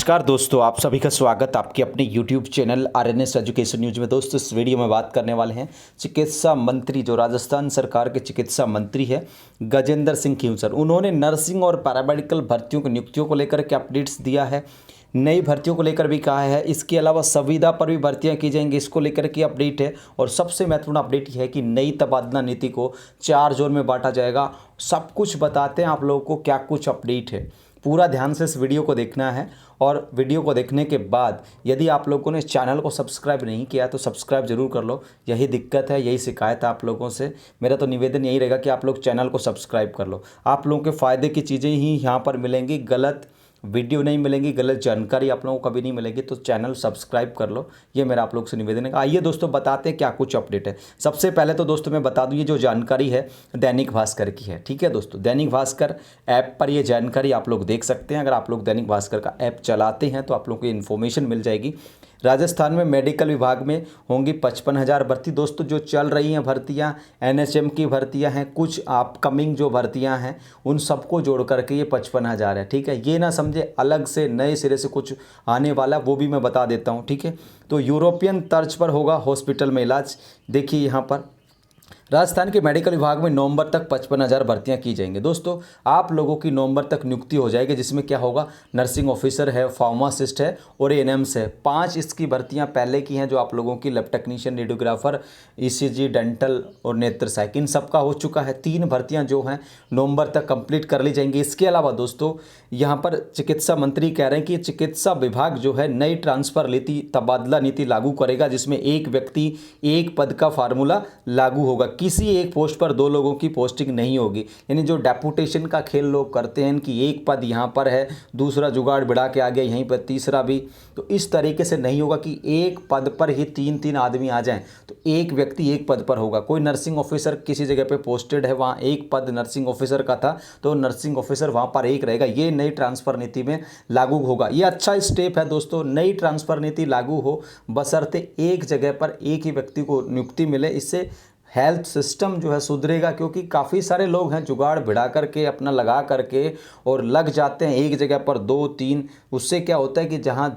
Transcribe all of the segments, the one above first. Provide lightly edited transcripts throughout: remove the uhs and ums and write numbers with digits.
नमस्कार दोस्तों, आप सभी का स्वागत आपके अपने YouTube channel RNS education news में। दोस्तों इस वीडियो में बात करने वाले हैं चिकित्सा मंत्री, जो राजस्थान सरकार के चिकित्सा मंत्री है गजेंद्र सिंह खींवसर। उन्होंने नर्सिंग और पैरामेडिकल भर्तियों की नियुक्तियों को लेकर के अपडेट्स दिया है, नई भर्तियों को लेकर भी कहा है। इसके अलावा संविदा पर भी भर्तियां की जाएंगी, इसको लेकर के अपडेट है। और सबसे महत्वपूर्ण अपडेट यह है कि नई तबादला नीति को 4 जोन में बांटा जाएगा। सब कुछ बताते हैं आप लोगों को क्या कुछ अपडेट है। पूरा ध्यान से इस वीडियो को देखना है और वीडियो को देखने के बाद यदि आप लोगों ने चैनल को सब्सक्राइब नहीं किया तो सब्सक्राइब जरूर कर लो। यही दिक्कत है, यही शिकायत है आप लोगों से। मेरा तो निवेदन यही रहेगा कि आप लोग चैनल को सब्सक्राइब कर लो। आप लोगों के फ़ायदे की चीज़ें ही यहाँ पर मिलेंगी, गलत वीडियो नहीं मिलेंगी, गलत जानकारी आप लोगों को कभी नहीं मिलेगी। तो चैनल सब्सक्राइब कर लो, ये मेरा आप लोग से निवेदन है। आइए दोस्तों बताते हैं क्या कुछ अपडेट है। सबसे पहले तो दोस्तों मैं बता दूं, ये जो जानकारी है दैनिक भास्कर की है। ठीक है दोस्तों, दैनिक भास्कर ऐप पर ये जानकारी आप लोग देख सकते हैं। अगर आप लोग दैनिक भास्कर का ऐप चलाते हैं तो आप लोग को इन्फॉर्मेशन मिल जाएगी। राजस्थान में मेडिकल विभाग में होंगी 55,000 भर्ती। दोस्तों जो चल रही हैं भर्तियां, एनएचएम की भर्तियां हैं, कुछ अपकमिंग जो भर्तियां हैं उन सबको जोड़ करके ये 55,000 है। ठीक है, ये ना समझे अलग से नए सिरे से कुछ आने वाला, वो भी मैं बता देता हूँ। ठीक है, तो यूरोपियन तर्ज पर होगा हॉस्पिटल में इलाज। देखिए यहाँ पर राजस्थान के मेडिकल विभाग में नवंबर तक 55,000 भर्तियां की जाएंगी। दोस्तों आप लोगों की नवंबर तक नियुक्ति हो जाएगी, जिसमें क्या होगा, नर्सिंग ऑफिसर है, फार्मासिस्ट है और एएनएम्स है। 5 इसकी भर्तियां पहले की हैं जो आप लोगों की lab technician, radiographer, ECG, dental और नेत्र सहायक, इन सबका हो चुका है। 3 भर्तियां जो हैं नवंबर तक कंप्लीट कर ली जाएंगी। इसके अलावा दोस्तों यहाँ पर चिकित्सा मंत्री कह रहे हैं कि चिकित्सा विभाग जो है नई ट्रांसफर नीति, तबादला नीति लागू करेगा, जिसमें एक व्यक्ति एक पद का फार्मूला लागू होगा। किसी एक पोस्ट पर 2 लोगों की पोस्टिंग नहीं होगी। यानी जो डेपुटेशन का खेल लोग करते हैं कि एक पद यहाँ पर है, दूसरा जुगाड़ बिड़ा के आ गया यहीं पर, तीसरा भी, तो इस तरीके से नहीं होगा कि एक पद पर ही 3-3 आदमी आ जाएं। तो एक व्यक्ति एक पद पर होगा। कोई नर्सिंग ऑफिसर किसी जगह पे पोस्टेड है, वहाँ एक पद नर्सिंग ऑफिसर का था तो नर्सिंग ऑफिसर वहाँ पर एक रहेगा। ये नई ट्रांसफ़र नीति में लागू होगा। ये अच्छा स्टेप है दोस्तों, नई ट्रांसफ़र नीति लागू हो, बशर्ते एक जगह पर एक ही व्यक्ति को नियुक्ति मिले। इससे हेल्थ सिस्टम जो है सुधरेगा, क्योंकि काफ़ी सारे लोग हैं जुगाड़ भिड़ा करके अपना लगा करके और लग जाते हैं एक जगह पर 2-3। उससे क्या होता है कि जहाँ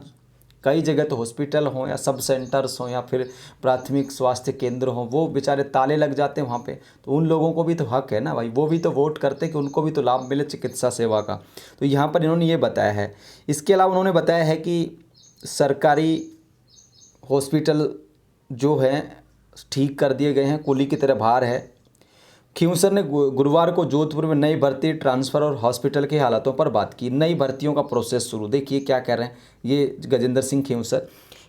कई जगह तो हॉस्पिटल हों या सब सेंटर्स हों या फिर प्राथमिक स्वास्थ्य केंद्र हों, वो बेचारे ताले लग जाते हैं वहाँ पे। तो उन लोगों को भी तो हक है ना भाई, वो भी तो वोट करते हैं कि उनको भी तो लाभ मिले चिकित्सा सेवा का। तो यहाँ पर इन्होंने ये बताया है। इसके अलावा उन्होंने बताया है कि सरकारी हॉस्पिटल जो है ठीक कर दिए गए हैं, कुली की तरह भार है। खींवसर ने गुरुवार को जोधपुर में नई भर्ती, ट्रांसफ़र और हॉस्पिटल के हालातों पर बात की। नई भर्तियों का प्रोसेस शुरू, देखिए क्या कह रहे हैं ये गजेंद्र सिंह खींवसर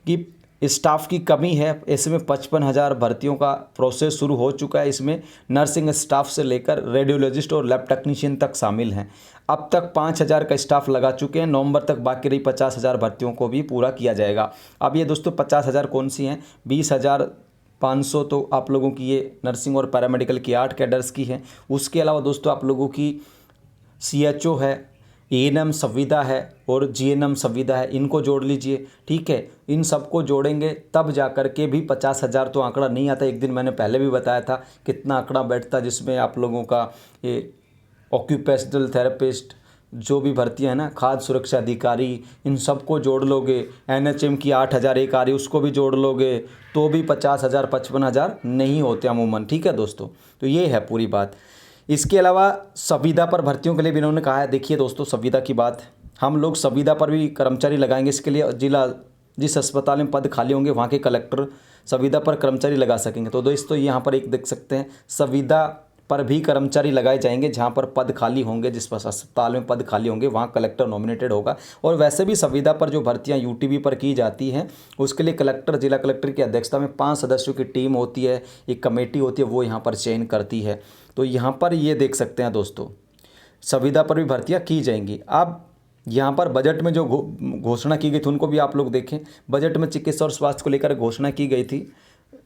कि स्टाफ की कमी है। ऐसे में 55,000 भर्तियों का प्रोसेस शुरू हो चुका है। इसमें नर्सिंग स्टाफ से लेकर रेडियोलॉजिस्ट और लैब टेक्नीशियन तक शामिल हैं। अब तक 5,000 का स्टाफ लगा चुके हैं। नवंबर तक बाकी रही 50,000 भर्तियों को भी पूरा किया जाएगा। अब ये दोस्तों 50,000 कौन सी हैं, 20,500 तो आप लोगों की ये नर्सिंग और पैरामेडिकल की 8 कैडर्स की हैं। उसके अलावा दोस्तों आप लोगों की सीएचओ है, एएनएम संविदा है और जीएनएम संविदा है, इनको जोड़ लीजिए। ठीक है, इन सबको जोड़ेंगे तब जा कर के भी 50,000 तो आंकड़ा नहीं आता। एक दिन मैंने पहले भी बताया था कितना आंकड़ा बैठता, जिसमें आप लोगों का ये ऑक्यूपेशनल थेरेपिस्ट जो भी भर्तियां हैं ना, खाद्य सुरक्षा अधिकारी, इन सबको जोड़ लोगे, एनएचएम की 8,000 एक आ रही उसको भी जोड़ लोगे तो भी 50,000 55,000 नहीं होते अमूमन। ठीक है दोस्तों, तो ये है पूरी बात। इसके अलावा संविदा पर भर्तियों के लिए भी इन्होंने कहा है। देखिए दोस्तों, संविदा की बात, हम लोग संविदा पर भी कर्मचारी लगाएंगे। इसके लिए जिस अस्पताल में पद खाली होंगे वहाँ के कलेक्टर संविदा पर कर्मचारी लगा सकेंगे। तो दोस्तों यहाँ पर एक देख सकते हैं, संविदा पर भी कर्मचारी लगाए जाएंगे। जहाँ पर पद खाली होंगे, जिस अस्पताल में पद खाली होंगे वहाँ कलेक्टर नॉमिनेटेड होगा। और वैसे भी संविदा पर जो भर्तियाँ यूटीबी पर की जाती हैं उसके लिए कलेक्टर, जिला कलेक्टर की अध्यक्षता में 5 सदस्यों की टीम होती है, एक कमेटी होती है, वो यहाँ पर चयन करती है। तो यहाँ पर ये देख सकते हैं दोस्तों, संविदा पर भी भर्तियाँ की जाएंगी। अब यहाँ पर बजट में जो घोषणा की गई थी उनको भी आप लोग देखें। बजट में चिकित्सा और स्वास्थ्य को लेकर घोषणा की गई थी,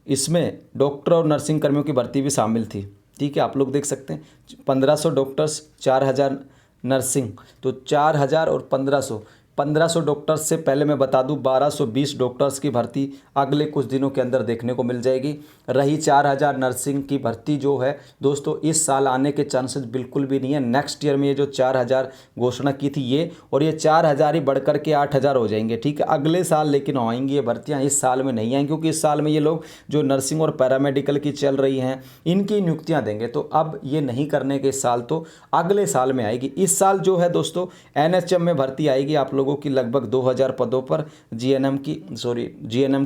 इसमें डॉक्टर और नर्सिंग कर्मियों की भर्ती भी शामिल थी। ठीक है, आप लोग देख सकते हैं 1,500 डॉक्टर्स, 4,000 नर्सिंग, तो 4,000 और 1,500 1500 डॉक्टर्स से पहले मैं बता दूं 1220 डॉक्टर्स की भर्ती अगले कुछ दिनों के अंदर देखने को मिल जाएगी। रही 4000 नर्सिंग की भर्ती जो है दोस्तों इस साल आने के चांसेस बिल्कुल भी नहीं है। नेक्स्ट ईयर में ये जो 4000 घोषणा की थी ये, और ये 4000 ही बढ़कर के 8000 हो जाएंगे, ठीक है, अगले साल लेकिन आएंगी ये भर्तियाँ, इस साल में नहीं आएंगी, क्योंकि इस साल में ये लोग जो नर्सिंग और पैरामेडिकल की चल रही हैं इनकी नियुक्तियाँ देंगे। तो अब ये नहीं करने के इस साल, तो अगले साल में आएगी। इस साल जो है दोस्तों एनएचएम में भर्ती आएगी आप लोगों की लगभग 2000 पदों पर, जीएनएम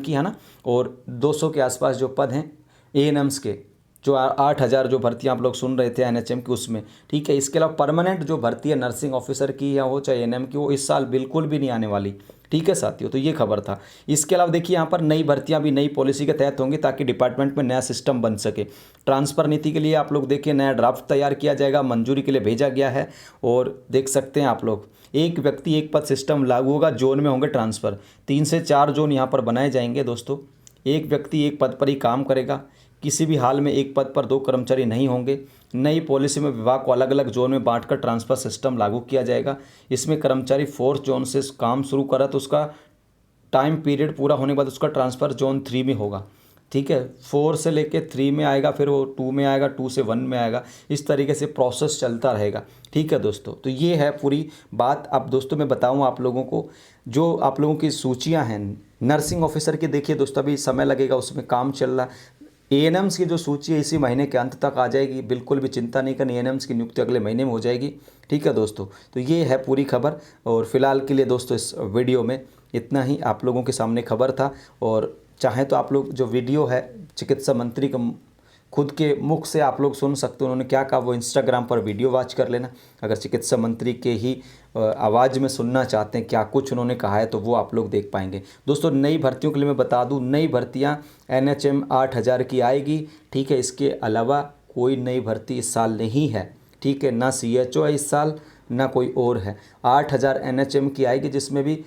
की है ना, और 200 के आसपास जो पद हैं एएनएम्स के, जो 8000 जो भर्तियां आप लोग सुन रहे थे एनएचएम की उसमें, ठीक है। इसके अलावा परमानेंट जो भर्ती है नर्सिंग ऑफिसर की या हो चाहे एएनएम की, वो इस साल बिल्कुल भी नहीं आने वाली, ठीक है साथियों। तो ये खबर था। इसके अलावा देखिए यहाँ पर नई भर्तियां भी नई पॉलिसी के तहत होंगी ताकि डिपार्टमेंट में नया सिस्टम बन सके। ट्रांसफ़र नीति के लिए आप लोग देखिए नया ड्राफ्ट तैयार किया जाएगा, मंजूरी के लिए भेजा गया है, और देख सकते हैं आप लोग एक व्यक्ति एक पद सिस्टम लागू होगा, जोन में होंगे ट्रांसफ़र, 3 से 4 जोन यहाँ पर बनाए जाएंगे दोस्तों। एक व्यक्ति एक पद पर ही काम करेगा, किसी भी हाल में एक पद पर 2 कर्मचारी नहीं होंगे। नई पॉलिसी में विभाग को अलग अलग जोन में बांटकर ट्रांसफ़र सिस्टम लागू किया जाएगा। इसमें कर्मचारी 4th जोन से काम शुरू करा तो उसका टाइम पीरियड पूरा होने के बाद उसका ट्रांसफ़र जोन 3 में होगा, ठीक है। 4 से लेके 3 में आएगा, फिर वो 2 में आएगा, 2 से 1 में आएगा, इस तरीके से प्रोसेस चलता रहेगा, ठीक है दोस्तों। तो ये है पूरी बात। अब दोस्तों मैं बताऊँ आप लोगों को, जो आप लोगों की सूचियाँ हैं नर्सिंग ऑफिसर की, देखिए दोस्तों अभी समय लगेगा, उसमें काम चल रहा है। एएनएम्स की जो सूची है इसी महीने के अंत तक आ जाएगी, बिल्कुल भी चिंता नहीं करनी, एएनएम्स की नियुक्ति अगले महीने में हो जाएगी, ठीक है दोस्तों। तो ये है पूरी खबर, और फिलहाल के लिए दोस्तों इस वीडियो में इतना ही आप लोगों के सामने खबर था। और चाहें तो आप लोग जो वीडियो है चिकित्सा मंत्री का खुद के मुख से आप लोग सुन सकते हो, उन्होंने क्या कहा, वो इंस्टाग्राम पर वीडियो वॉच कर लेना। अगर चिकित्सा मंत्री के ही आवाज़ में सुनना चाहते हैं क्या कुछ उन्होंने कहा है तो वो आप लोग देख पाएंगे। दोस्तों नई भर्तियों के लिए मैं बता दूं, नई भर्तियां एनएचएम 8000 की आएगी, ठीक है। इसके अलावा कोई नई भर्ती इस साल नहीं है, ठीक है, ना सीएचओ है इस साल, ना कोई और है। 8000 एनएचएम की आएगी, जिसमें भी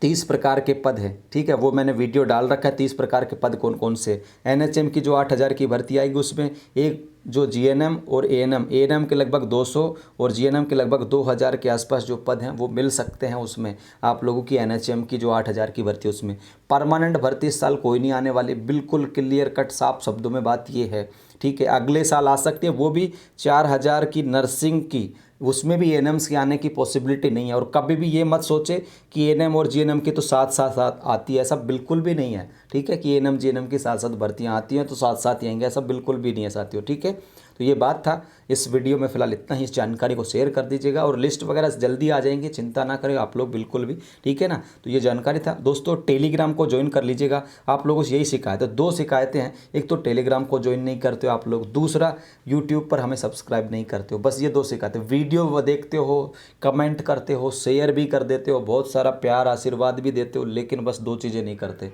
30 प्रकार के पद हैं, ठीक है, वो मैंने वीडियो डाल रखा है। 30 प्रकार के पद कौन कौन से। एनएचएम की जो 8000 की भर्ती आएगी उसमें एक जो जीएनएम और एएनएम के लगभग 200 और जीएनएम के लगभग 2000 के आसपास जो पद हैं वो मिल सकते हैं उसमें आप लोगों की। एनएचएम की जो 8000 की भर्ती उसमें परमानेंट भर्ती इस साल कोई नहीं आने वाली, बिल्कुल क्लियर कट साफ शब्दों में बात ये है, ठीक है। अगले साल आ सकती है, वो भी 4000 की नर्सिंग की, उसमें भी एएनएम्स के आने की पॉसिबिलिटी नहीं है। और कभी भी ये मत सोचे कि एएनएम और जीएनएम की तो साथ साथ आती है, ऐसा बिल्कुल भी नहीं है, ठीक है, कि एएनएम जीएनएम की साथ साथ भर्तियाँ आती हैं तो साथ साथ ही आएंगे, ऐसा बिल्कुल भी नहीं है साथियों, ठीक है। तो ये बात था इस वीडियो में। फिलहाल इतना ही, इस जानकारी को शेयर कर दीजिएगा, और लिस्ट वगैरह जल्दी आ जाएंगी, चिंता ना करें आप लोग बिल्कुल भी, ठीक है ना। तो ये जानकारी था दोस्तों। टेलीग्राम को ज्वाइन कर लीजिएगा। आप लोगों से यही शिकायत है, 2 शिकायतें हैं, एक तो टेलीग्राम को ज्वाइन नहीं करते हो आप लोग, दूसरा यूट्यूब पर हमें सब्सक्राइब नहीं करते हो, बस ये 2 शिकायतें। वीडियो वो देखते हो, कमेंट करते हो, शेयर भी कर देते हो, बहुत सारा प्यार आशीर्वाद भी देते हो, लेकिन बस 2 चीज़ें नहीं करते,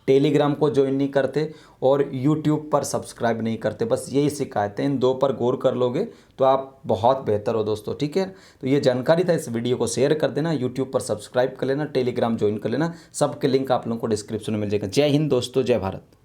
टेलीग्राम को ज्वाइन नहीं करते और यूट्यूब पर सब्सक्राइब नहीं करते। बस यही शिकायतें, इन 2 पर गौर कर लोगे तो आप बहुत बेहतर हो दोस्तों, ठीक है। तो ये जानकारी था, इस वीडियो को शेयर कर देना, यूट्यूब पर सब्सक्राइब कर लेना, टेलीग्राम ज्वाइन कर लेना, सबके लिंक आप लोगों को डिस्क्रिप्शन में मिल जाएगा। जय हिंद दोस्तों, जय भारत।